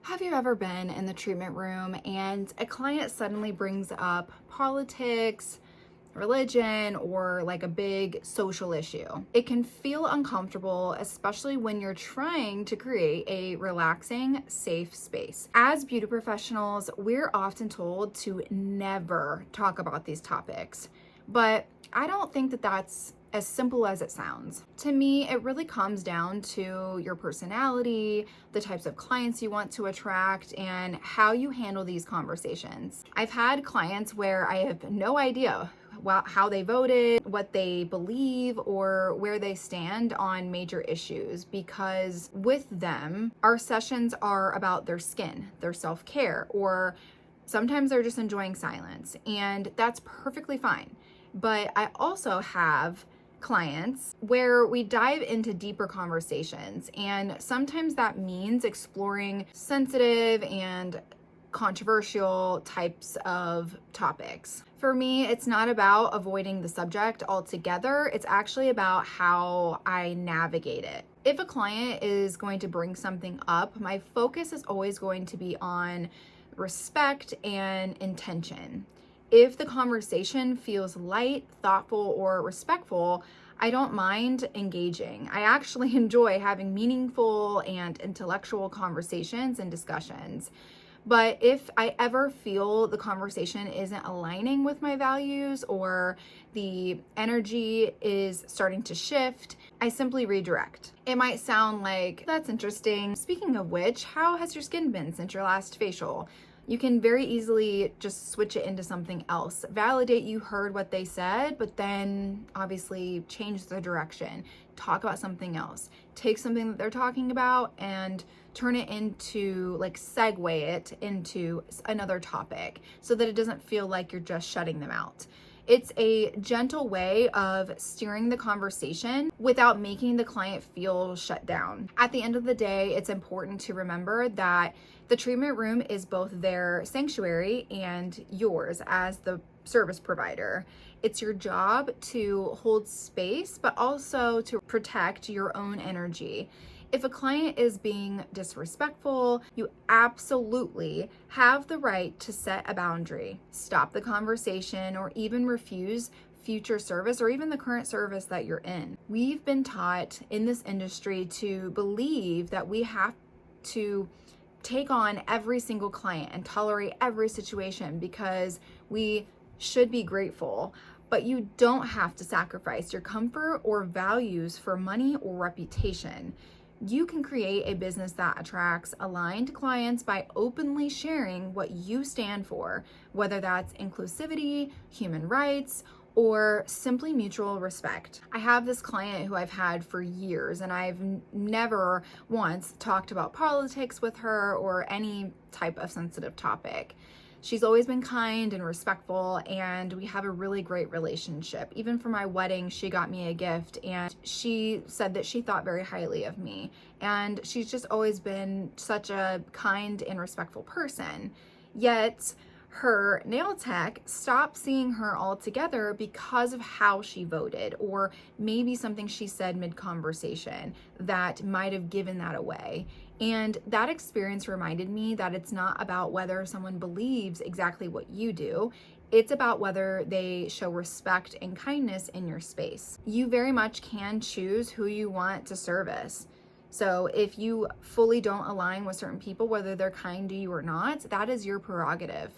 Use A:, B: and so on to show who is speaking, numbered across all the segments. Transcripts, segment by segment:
A: Have you ever been in the treatment room and a client suddenly brings up politics, religion, or like a big social issue? It can feel uncomfortable, especially when you're trying to create a relaxing, safe space. As beauty professionals, we're often told to never talk about these topics, but I don't think that that's as simple as it sounds. To me, it really comes down to your personality, the types of clients you want to attract, and how you handle these conversations. I've had clients where I have no idea how they voted, what they believe, or where they stand on major issues, because with them, our sessions are about their skin, their self-care, or sometimes they're just enjoying silence, and that's perfectly fine. But I also have clients where we dive into deeper conversations, and sometimes that means exploring sensitive and controversial types of topics. For me, it's not about avoiding the subject altogether. It's actually about how I navigate it. If a client is going to bring something up, my focus is always going to be on respect and intention. If the conversation feels light, thoughtful, or respectful, I don't mind engaging. I actually enjoy having meaningful and intellectual conversations and discussions. But if I ever feel the conversation isn't aligning with my values or the energy is starting to shift, I simply redirect. It might sound like, that's interesting. Speaking of which, how has your skin been since your last facial? You can very easily just switch it into something else. Validate you heard what they said, but then obviously change the direction. Talk about something else. Take something that they're talking about and turn it into, segue it into another topic so that it doesn't feel like you're just shutting them out. It's a gentle way of steering the conversation without making the client feel shut down. At the end of the day, it's important to remember that the treatment room is both their sanctuary and yours as the service provider. It's your job to hold space, but also to protect your own energy. If a client is being disrespectful, you absolutely have the right to set a boundary, stop the conversation, or even refuse future service or even the current service that you're in. We've been taught in this industry to believe that we have to take on every single client and tolerate every situation because we should be grateful. But you don't have to sacrifice your comfort or values for money or reputation. You can create a business that attracts aligned clients by openly sharing what you stand for, whether that's inclusivity, human rights, or simply mutual respect. I have this client who I've had for years, and I've never once talked about politics with her or any type of sensitive topic. She's always been kind and respectful, and we have a really great relationship. Even for my wedding, she got me a gift, and she said that she thought very highly of me. And she's just always been such a kind and respectful person. Yet her nail tech stopped seeing her altogether because of how she voted, or maybe something she said mid-conversation that might have given that away. And that experience reminded me that it's not about whether someone believes exactly what you do. It's about whether they show respect and kindness in your space. You very much can choose who you want to service. So if you fully don't align with certain people, whether they're kind to you or not, that is your prerogative.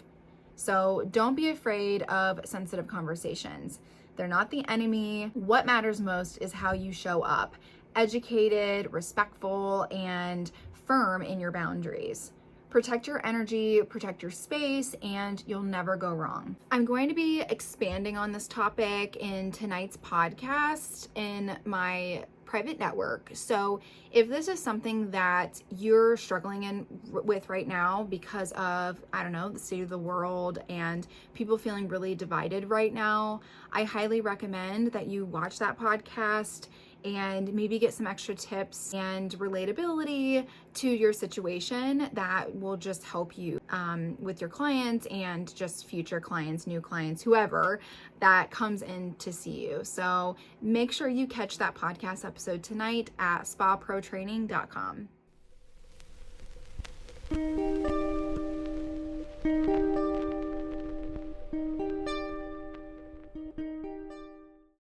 A: So don't be afraid of sensitive conversations. They're not the enemy. What matters most is how you show up, educated, respectful, and firm in your boundaries. Protect your energy, protect your space, and you'll never go wrong. I'm going to be expanding on this topic in tonight's podcast in my private network. So if this is something that you're struggling with right now because of, the state of the world and people feeling really divided right now, I highly recommend that you watch that podcast and maybe get some extra tips and relatability to your situation that will just help you with your clients and just future clients, new clients, whoever that comes in to see you. So make sure you catch that podcast episode tonight at spaprotraining.com. you.